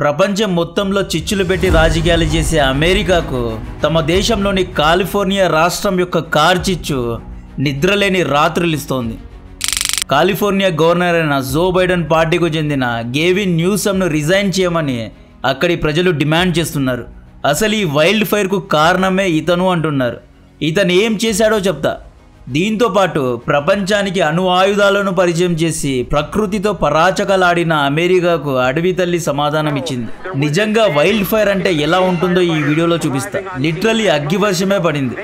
ప్రపంచం మొత్తంలో చిచ్చులు పెట్టి రాజకీయాలు చేసే అమెరికాకు తమ దేశంలోని కాలిఫోర్నియా రాష్ట్రం యొక్క కార్చిచ్చు నిద్రలేని రాత్రులు ఇస్తోంది. కాలిఫోర్నియా గవర్నర్ అయిన జో బైడెన్ పార్టీకు చెందిన గేవిన్ న్యూసమ్ను రిజైన్ చేయమని అక్కడి ప్రజలు డిమాండ్ చేస్తున్నారు. అసలు ఈ వైల్డ్ ఫైర్కు కారణమే ఇతను అంటున్నారు. ఇతను ఏం చేశాడో చెప్తా. దీంతో పాటు ప్రపంచానికి అణు ఆయుధాలను పరిచయం చేసి ప్రకృతితో పరాచకలాడిన అమెరికాకు అడవి తల్లి సమాధానం ఇచ్చింది. నిజంగా వైల్డ్ ఫైర్ అంటే ఎలా ఉంటుందో ఈ వీడియోలో చూపిస్తా. లిటరల్లీ అగ్గివర్షమే పడింది.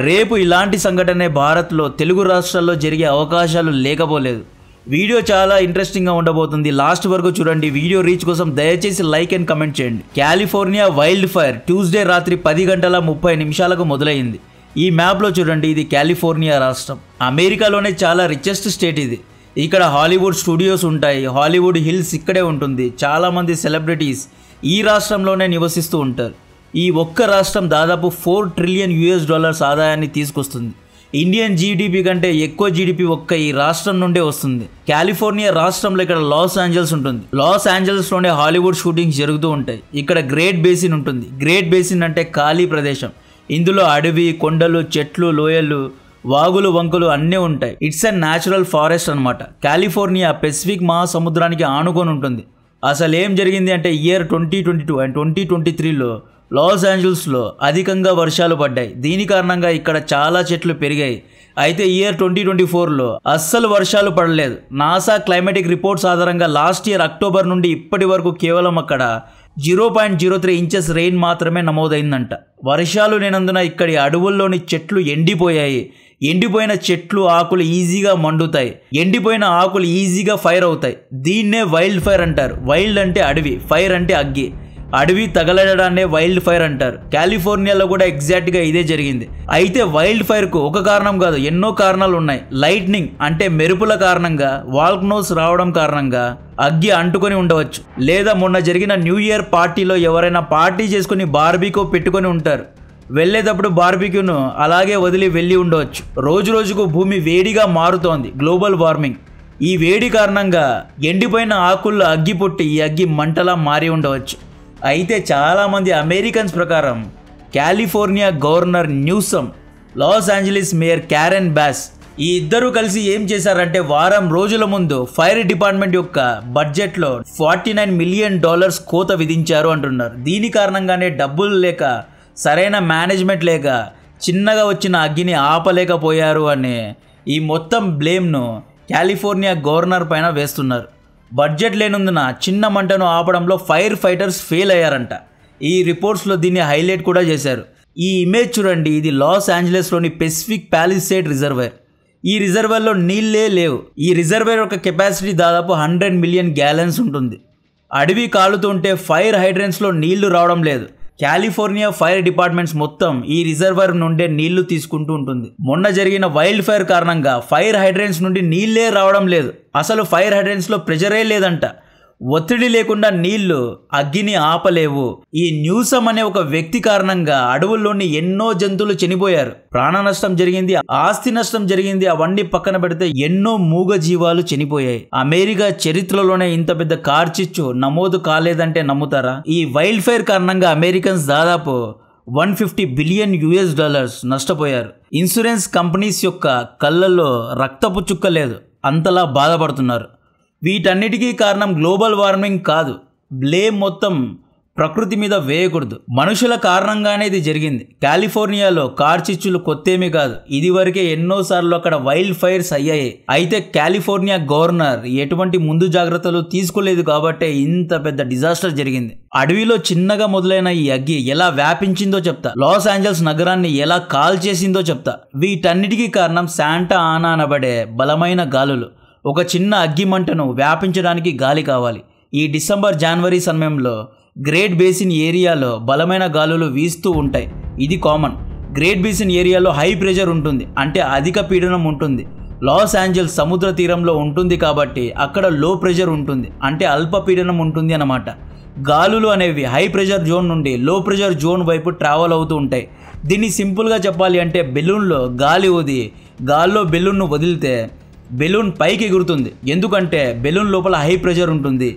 రేపు ఇలాంటి సంఘటనే భారత్లో తెలుగు రాష్ట్రాల్లో జరిగే అవకాశాలు లేకపోలేదు. వీడియో చాలా ఇంట్రెస్టింగ్గా ఉండబోతుంది. లాస్ట్ వరకు చూడండి. వీడియో రీచ్ కోసం దయచేసి లైక్ అండ్ కమెంట్ చేయండి. కాలిఫోర్నియా వైల్డ్ ఫైర్ ట్యూస్డే రాత్రి 10:30 మొదలైంది. ఈ మ్యాప్లో చూడండి, ఇది కాలిఫోర్నియా రాష్ట్రం. అమెరికాలోనే చాలా రిచెస్ట్ స్టేట్ ఇది. ఇక్కడ హాలీవుడ్ స్టూడియోస్ ఉంటాయి. హాలీవుడ్ హిల్స్ ఇక్కడే ఉంటుంది. చాలామంది సెలబ్రిటీస్ ఈ రాష్ట్రంలోనే నివసిస్తూ ఉంటారు. ఈ ఒక్క రాష్ట్రం దాదాపు $4 ట్రిలియన్ ఆదాయాన్ని తీసుకొస్తుంది. ఇండియన్ జీడిపి కంటే ఎక్కువ జీడిపి ఒక్క ఈ రాష్ట్రం నుండే వస్తుంది. కాలిఫోర్నియా రాష్ట్రంలో ఇక్కడ లాస్ ఏంజల్స్ ఉంటుంది. లాస్ ఏంజల్స్లోనే హాలీవుడ్ షూటింగ్స్ జరుగుతూ ఉంటాయి. ఇక్కడ గ్రేట్ బేసిన్ ఉంటుంది. గ్రేట్ బేసిన్ అంటే ఖాళీ ప్రదేశం. ఇందులో అడవి, కొండలు, చెట్లు, లోయలు, వాగులు, వంకలు అన్నీ ఉంటాయి. ఇట్స్ అ న్యాచురల్ ఫారెస్ట్ అనమాట. కాలిఫోర్నియా పెసిఫిక్ మహాసముద్రానికి ఆనుకొని ఉంటుంది. అసలు ఏం జరిగింది అంటే ఇయర్ 2022 అండ్ 2023లో లాస్ ఏంజల్స్లో అధికంగా వర్షాలు పడ్డాయి. దీని కారణంగా ఇక్కడ చాలా చెట్లు పెరిగాయి. అయితే ఇయర్ 2024లో అస్సలు వర్షాలు పడలేదు. నాసా క్లైమాటిక్ రిపోర్ట్స్ ఆధారంగా లాస్ట్ ఇయర్ అక్టోబర్ నుండి ఇప్పటి వరకు కేవలం అక్కడ 0.03 ఇంచెస్ రెయిన్ మాత్రమే నమోదైందంట. వర్షాలు లేనందున ఇక్కడి అడవుల్లోని చెట్లు ఎండిపోయాయి. ఎండిపోయిన చెట్లు ఆకులు ఈజీగా మండుతాయి. ఎండిపోయిన ఆకులు ఈజీగా ఫైర్ అవుతాయి. దీన్నే వైల్డ్ ఫైర్ అంటారు. వైల్డ్ అంటే అడవి, ఫైర్ అంటే అగ్గి. అడవి తగలడాన్నే వైల్డ్ ఫైర్ అంటారు. కాలిఫోర్నియాలో కూడా ఎగ్జాక్ట్గా ఇదే జరిగింది. అయితే వైల్డ్ ఫైర్కు ఒక కారణం కాదు, ఎన్నో కారణాలు ఉన్నాయి. లైట్నింగ్ అంటే మెరుపుల కారణంగా, వాల్కనోస్ రావడం కారణంగా అగ్గి అంటుకొని ఉండవచ్చు. లేదా మొన్న జరిగిన న్యూ ఇయర్ పార్టీలో ఎవరైనా పార్టీ చేసుకుని బార్బీక్యూ పెట్టుకొని ఉంటారు. వెళ్ళేటప్పుడు బార్బీక్యూను అలాగే వదిలి వెళ్ళి ఉండవచ్చు. రోజు రోజుకు భూమి వేడిగా మారుతోంది. Global warming. ఈ వేడి కారణంగా ఎండిపోయిన ఆకుల్లో అగ్గి పుట్టి ఈ అగ్గి మంటలా మారి ఉండవచ్చు. అయితే చాలామంది అమెరికన్స్ ప్రకారం California governor Newsom, loss Angeles mayor Karen boss ఈ ఇద్దరూ కలిసి ఏం చేశారంటే వారం రోజుల ముందు ఫైర్ డిపార్ట్మెంట్ యొక్క బడ్జెట్లో $49 మిలియన్ కోత విధించారు అంటున్నారు. దీని కారణంగానే డబ్బులు లేక, సరైన మేనేజ్మెంట్ లేక చిన్నగా వచ్చిన అగ్గిని ఆపలేకపోయారు అని ఈ మొత్తం బ్లేమ్ను కాలిఫోర్నియా గవర్నర్ పైన వేస్తున్నారు. బడ్జెట్ లేనందున చిన్న మంటను ఆపడంలో ఫైర్ ఫైటర్స్ ఫెయిల్ అయ్యారంట. ఈ రిపోర్ట్స్లో దీన్ని హైలైట్ కూడా చేశారు. ఈ ఇమేజ్ చూడండి, ఇది లాస్ ఏంజలస్లోని పెసిఫిక్ పాలిసేడ్ రిజర్వాయర్. ఈ రిజర్వాయర్లో నీళ్ళే లేవు. ఈ రిజర్వాయర్ యొక్క కెపాసిటీ దాదాపు 100 మిలియన్ గ్యాలన్స్ ఉంటుంది. అడవి కాలుతుంటే ఫైర్ హైడ్రెంట్స్లో నీళ్లు రావడం లేదు. కాలిఫోర్నియా ఫైర్ డిపార్ట్మెంట్స్ మొత్తం ఈ రిజర్వాయర్ నుండే నీళ్లు తీసుకుంటూ ఉంటుంది. మొన్న జరిగిన వైల్డ్ ఫైర్ కారణంగా ఫైర్ హైడ్రెంట్స్ నుండి నీళ్ళే రావడం లేదు. అసలు ఫైర్ హైడ్రెంట్స్లో ప్రెషరే లేదంట. ఒత్తిడి లేకుండా నీళ్లు అగ్గిని ఆపలేవు. ఈ న్యూసమ్ అనే ఒక వ్యక్తి కారణంగా అడవుల్లోని ఎన్నో జంతువులు చనిపోయారు. ప్రాణ నష్టం జరిగింది, ఆస్తి నష్టం జరిగింది. అవన్నీ పక్కన పెడితే ఎన్నో మూగ జీవాలు చనిపోయాయి. అమెరికా చరిత్రలోనే ఇంత పెద్ద కార్చిచ్చు నమోదు కాలేదంటే నమ్ముతారా? ఈ వైల్డ్ ఫైర్ కారణంగా అమెరికన్స్ దాదాపు $150 బిలియన్ నష్టపోయారు. ఇన్సూరెన్స్ కంపెనీస్ యొక్క కళ్ళల్లో రక్తపు చుక్క లేదు, అంతలా బాధపడుతున్నారు. వీటన్నిటికీ కారణం గ్లోబల్ వార్మింగ్ కాదు. బ్లేమ్ మొత్తం ప్రకృతి మీద వేయకూడదు. మనుషుల కారణంగానే ఇది జరిగింది. కాలిఫోర్నియాలో కార్చిచ్చులు కొత్తేమీ కాదు. ఇదివరకే ఎన్నోసార్లు అక్కడ వైల్డ్ ఫైర్స్ అయ్యాయి. అయితే కాలిఫోర్నియా గవర్నర్ ఎటువంటి ముందు జాగ్రత్తలు తీసుకోలేదు కాబట్టే ఇంత పెద్ద డిజాస్టర్ జరిగింది. అడవిలో చిన్నగా మొదలైన ఈ అగ్గి ఎలా వ్యాపించిందో చెప్తా. లాస్ ఏంజల్స్ నగరాన్ని ఎలా కాల్ చేసిందో చెప్తా. వీటన్నిటికీ కారణం శాంటా ఆనా అనబడే బలమైన గాలులు. ఒక చిన్న అగ్గి మంటను వ్యాపించడానికి గాలి కావాలి. ఈ డిసెంబర్, జనవరి సమయంలో గ్రేట్ బేసిన్ ఏరియాలో బలమైన గాలులు వీస్తూ ఉంటాయి. ఇది కామన్. గ్రేట్ బేసిన్ ఏరియాలో హై ప్రెషర్ ఉంటుంది, అంటే అధిక పీడనం ఉంటుంది. లాస్ ఏంజల్స్ సముద్ర తీరంలో ఉంటుంది కాబట్టి అక్కడ లో ప్రెషర్ ఉంటుంది, అంటే అల్ప పీడనం ఉంటుంది అన్నమాట. గాలులు అనేవి హై ప్రెషర్ జోన్ నుండి లో ప్రెషర్ జోన్ వైపు ట్రావెల్ అవుతూ ఉంటాయి. దీన్ని సింపుల్గా చెప్పాలి అంటే బెలూన్లో గాలి ఊది గాల్లో బెలూన్ను వదిలితే బెలూన్ పైకి ఎగురుతుంది. ఎందుకంటే బెలూన్ లోపల హై ప్రెషర్ ఉంటుంది.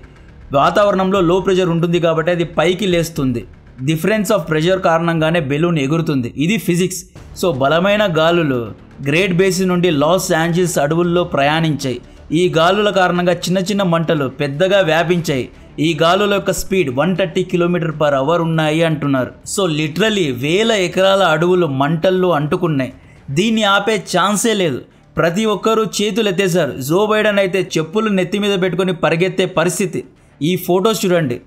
వాతావరణంలో లో ప్రెషర్ ఉంటుంది కాబట్టి అది పైకి లేస్తుంది. డిఫరెన్స్ ఆఫ్ ప్రెషర్ కారణంగానే బెలూన్ ఎగురుతుంది. ఇది ఫిజిక్స్. సో బలమైన గాలులు గ్రేట్ బేసిన్ నుండి లాస్ ఏంజల్స్ అడవుల్లో ప్రయాణించాయి. ఈ గాలుల కారణంగా చిన్న చిన్న మంటలు పెద్దగా వ్యాపించాయి. ఈ గాలుల యొక్క స్పీడ్ 130 km/h ఉన్నాయి అంటున్నారు. సో లిటరలీ వేల ఎకరాల అడవులు మంటల్లో అంటుకున్నాయి. దీన్ని ఆపే ఛాన్సే లేదు. ప్రతి ఒక్కరూ చేతులు ఎత్తేశారు. జో బైడెన్ అయితే చెప్పులు నెత్తి మీద పెట్టుకొని పరిగెత్తే పరిస్థితి. ఈ ఫొటోస్ చూడండి,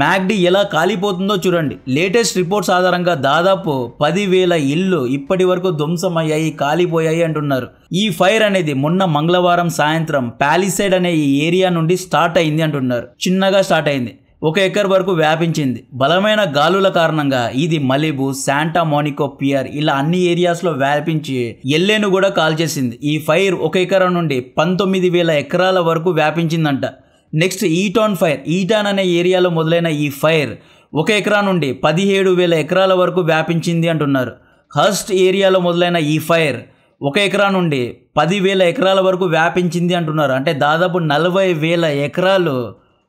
మ్యాక్డీ ఎలా కాలిపోతుందో చూడండి. లేటెస్ట్ రిపోర్ట్స్ ఆధారంగా దాదాపు 10,000 ఇళ్ళు ఇప్పటి వరకు ధ్వంసమయ్యాయి, కాలిపోయాయి అంటున్నారు. ఈ ఫైర్ అనేది మొన్న మంగళవారం సాయంత్రం పాలిసైడ్ అనే ఈ ఏరియా నుండి స్టార్ట్ అయింది అంటున్నారు. చిన్నగా స్టార్ట్ అయింది, 1 ఎకర్ వరకు వ్యాపించింది. బలమైన గాలుల కారణంగా ఇది మలిబు, శాంటా మోనికో పియర్ ఇలా అన్ని ఏరియాస్లో వ్యాపించి ఎల్లేను కూడా కాల్చేసింది. ఈ ఫైర్ 1 ఎకరం నుండి 19,000 ఎకరాల వరకు వ్యాపించిందంట. Next ఈటాన్ fire. ఈటాన్ అనే ఏరియాలో మొదలైన ఈ ఫైర్ 1 ఎకరా నుండి 17,000 ఎకరాల వరకు వ్యాపించింది అంటున్నారు. హస్ట్ ఏరియాలో మొదలైన ఈ ఫైర్ 1 ఎకరా నుండి 10,000 ఎకరాల వరకు వ్యాపించింది అంటున్నారు. అంటే దాదాపు 40,000 ఎకరాలు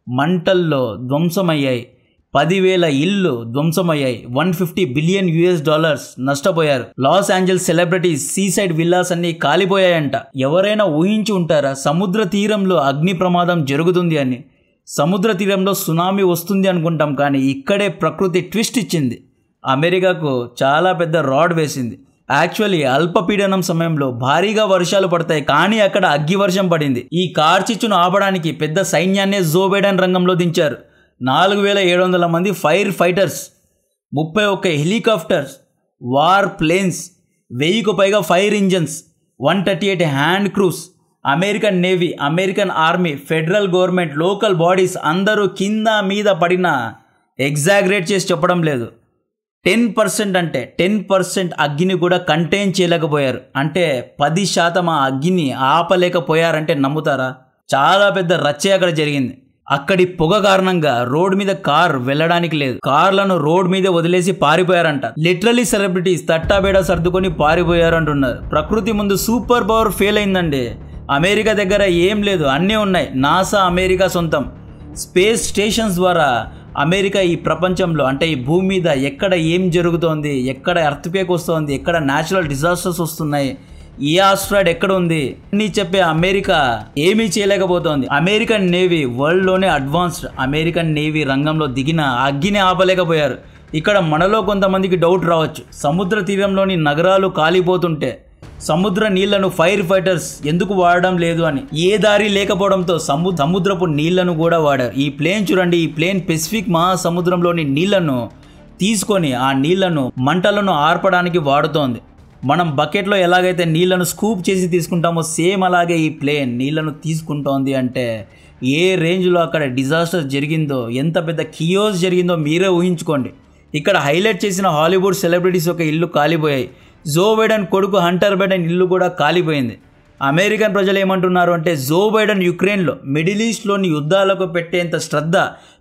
మంటల్లో ధ్వంసమయ్యాయి. 10,000 ఇళ్ళు ధ్వంసమయ్యాయి. $150 బిలియన్ నష్టపోయారు. లాస్ ఏంజల్స్ సెలబ్రిటీస్ సీసైడ్ విల్లాస్ అన్ని కాలిపోయాయంట. ఎవరైనా ఊహించి ఉంటారా సముద్ర తీరంలో అగ్ని ప్రమాదం జరుగుతుంది అని? సముద్ర తీరంలో సునామీ వస్తుంది అనుకుంటాం, కానీ ఇక్కడే ప్రకృతి ట్విస్ట్ ఇచ్చింది. అమెరికాకు చాలా పెద్ద రాడ్ వేసింది. యాక్చువల్లీ అల్పపీడనం సమయంలో భారీగా వర్షాలు పడతాయి, కానీ అక్కడ అగ్గి వర్షం పడింది. ఈ కార్చిచ్చును ఆపడానికి పెద్ద సైన్యాన్నే జో బైడెన్ రంగంలో దించారు. 4,700 మంది firefighters, 31 helicopters, war planes, 1000కు పైగా fire engines, 138 hand crews, American navy, American army, federal government, local bodies అందరూ కింద మీద పడినా ఎగ్జాగరేట్ చేసి చెప్పడం లేదు. 10% అంటే 10% అగ్గిని కూడా కంటైన్ చేయలేకపోయారు. అంటే 10% ఆ అగ్గిని ఆపలేకపోయారంటే నమ్ముతారా? చాలా పెద్ద రచ్చే అక్కడ జరిగింది. అక్కడి పొగ కారణంగా రోడ్ మీద కార్ వెళ్ళడానికి లేదు. కార్లను రోడ్ మీద వదిలేసి పారిపోయారంట. లిటరలీ సెలబ్రిటీస్ తట్టాబేడా సర్దుకొని పారిపోయారు అంటున్నారు. ప్రకృతి ముందు సూపర్ పవర్ ఫెయిల్ అయిందండి. అమెరికా దగ్గర ఏం లేదు, అన్నీ ఉన్నాయి. నాసా అమెరికా సొంతం. స్పేస్ స్టేషన్స్ ద్వారా అమెరికా ఈ ప్రపంచంలో అంటే ఈ భూమి మీద ఎక్కడ ఏం జరుగుతోంది, ఎక్కడ ఎర్త్క్వేక్ వస్తుంది, ఎక్కడ న్యాచురల్ డిజాస్టర్స్ వస్తున్నాయి, ఏ ఆస్ట్రాయిడ్ ఎక్కడ ఉంది అన్నీ చెప్పే అమెరికా ఏమీ చేయలేకపోతోంది. అమెరికన్ నేవీ వరల్డ్లోనే అడ్వాన్స్డ్. అమెరికన్ నేవీ రంగంలో దిగిన అగ్గిని ఆపలేకపోయారు. ఇక్కడ మనలో కొంతమందికి డౌట్ రావచ్చు, సముద్ర తీరంలోని నగరాలు కాలిపోతుంటే సముద్ర నీళ్లను ఫైర్ ఫైటర్స్ ఎందుకు వాడడం లేదు అని. ఏ దారి లేకపోవడంతో సముద్రపు నీళ్లను కూడా వాడారు. ఈ ప్లేన్ చూడండి, ఈ ప్లేన్ పెసిఫిక్ మహాసముద్రంలోని నీళ్లను తీసుకొని ఆ నీళ్లను మంటలను ఆర్పడానికి వాడుతోంది. మనం బకెట్లో ఎలాగైతే నీళ్లను స్కూప్ చేసి తీసుకుంటామో సేమ్ అలాగే ఈ ప్లేన్ నీళ్లను తీసుకుంటోంది. అంటే ఏ రేంజ్లో అక్కడ డిజాస్టర్ జరిగిందో, ఎంత పెద్ద కియోస్ జరిగిందో మీరే ఊహించుకోండి. ఇక్కడ హైలైట్ చేసిన హాలీవుడ్ సెలబ్రిటీస్ యొక్క ఇల్లు కాలిపోయాయి. జో బైడెన్ కొడుకు హంటర్ బైడెన్ ఇల్లు కూడా కాలిపోయింది. అమెరికన్ ప్రజలు ఏమంటున్నారు అంటే జో బైడెన్ యుక్రెయిన్లో, మిడిల్ ఈస్ట్లోని యుద్ధాలకు పెట్టేంత శ్రద్ధ,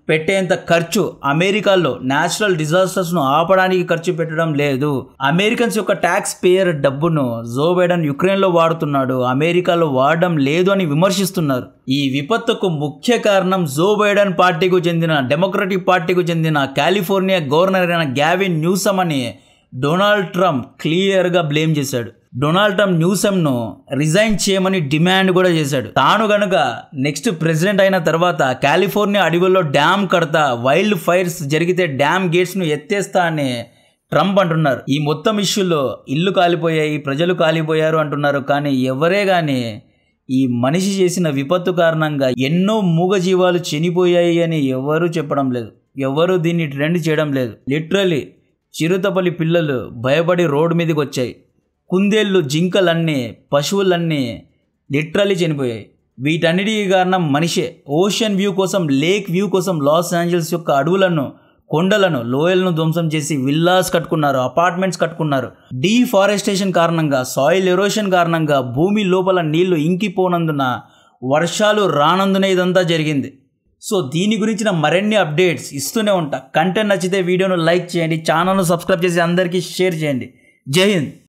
పెట్టేంత ఖర్చు అమెరికాలో న్యాచురల్ డిజాస్టర్స్ను ఆపడానికి ఖర్చు పెట్టడం లేదు. అమెరికన్స్ యొక్క ట్యాక్స్ పేయర్ డబ్బును జో బైడెన్ యుక్రెయిన్లో వాడుతున్నాడు, అమెరికాలో వాడడం లేదు అని విమర్శిస్తున్నారు. ఈ విపత్తుకు ముఖ్య కారణం జో బైడెన్ పార్టీకు చెందిన, డెమోక్రటిక్ పార్టీకు చెందిన కాలిఫోర్నియా గవర్నర్ అయిన గ్యావిన్ న్యూసమ్ అని డొనాల్డ్ ట్రంప్ క్లియర్గా బ్లేమ్ చేశాడు. డొనాల్డ్ ట్రంప్ న్యూసమ్ను రిజైన్ చేయమని డిమాండ్ కూడా చేశాడు. తాను గనుక నెక్స్ట్ ప్రెసిడెంట్ అయిన తర్వాత కాలిఫోర్నియా అడవుల్లో డ్యామ్ కడతా, వైల్డ్ ఫైర్స్ జరిగితే డ్యామ్ గేట్స్ను ఎత్తేస్తా అని ట్రంప్ అంటున్నారు. ఈ మొత్తం ఇష్యూలో ఇల్లు కాలిపోయాయి, ప్రజలు కాలిపోయారు అంటున్నారు. కానీ ఎవరే కానీ ఈ మనిషి చేసిన విపత్తు కారణంగా ఎన్నో మూగజీవాలు చనిపోయాయి అని ఎవరూ చెప్పడం లేదు. ఎవరు దీన్ని ట్రెండ్ చేయడం లేదు. లిటరలీ చిరుతపల్లి పిల్లలు భయపడి రోడ్డు మీదకి వచ్చాయి. కుందేళ్ళు, జింకలన్నీ, పశువులన్నీ లిటరలీ చనిపోయాయి. వీటన్నిటికీ కారణం మనిషే. ఓషన్ వ్యూ కోసం, లేక్ వ్యూ కోసం లాస్ ఏంజల్స్ యొక్క అడవులను, కొండలను, లోయలను ధ్వంసం చేసి విల్లాస్ కట్టుకున్నారు, అపార్ట్మెంట్స్ కట్టుకున్నారు. డీఫారెస్టేషన్ కారణంగా, సాయిల్ ఎరోషన్ కారణంగా భూమి లోపల నీళ్లు ఇంకిపోనందున, వర్షాలు రానందున ఇదంతా జరిగింది. సో దీని గురించిన మరిన్ని అప్డేట్స్ ఇస్తూనే ఉంటా. కంటెంట్ నచ్చితే వీడియోను లైక్ చేయండి, ఛానల్ను సబ్స్క్రైబ్ చేసి అందరికీ షేర్ చేయండి. జై హింద్.